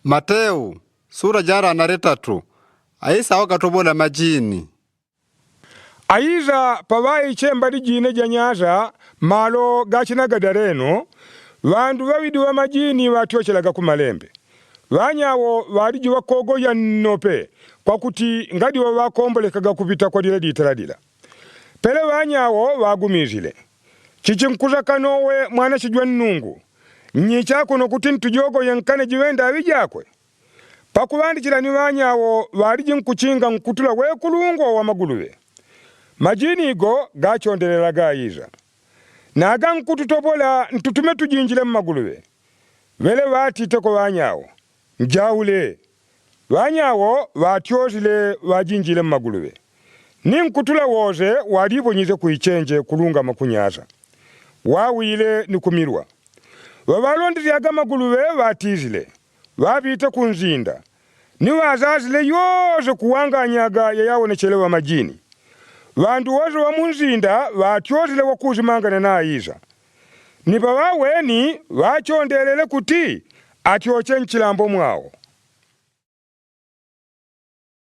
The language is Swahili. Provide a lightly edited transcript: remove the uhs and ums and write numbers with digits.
Mateu, sura jara na 3, aisa wakatobola majini. Aiza pawayi chemba lijine janyaza malo gachina gadareno, wandu wawidi wa majini watiochelaga kumalembe. Wanyawo waliji wakogo ya nope, kwa kuti ngadi wa wakombolekaga kupita kwa dila ditaladila. Pele wanyawo wagumizile. Chichinkuza kanowe mwana chijwa nungu. Nyichako no kuti ntujogo yankane jiwenda awijakwe. Pakuwandikila ni wanyawo waliji nkuchinga nkutula wekulungo wa maguluwe. Majini igo gachondelelaga Aiza. Naga nkututobola ntutume tujinjile mmaguluwe. Wele watite ko wanyawo. Njawule. Wanyawo watiozile wajinjile mmaguluwe. Ni nkutula woze walibonyize kuichenje kulunga makunyaza. Wawile ni kumirwa. Wabalondiriaga maguluwe watizile. Wabite kunzinda. Ni wazazile yoze kuwanganyaga yayawonechelewa majini. Wandu woze wa munzinda watiozile wakuzimangana na Aiza. Niba waweni wachondelele kuti atioche nchilambo mwao.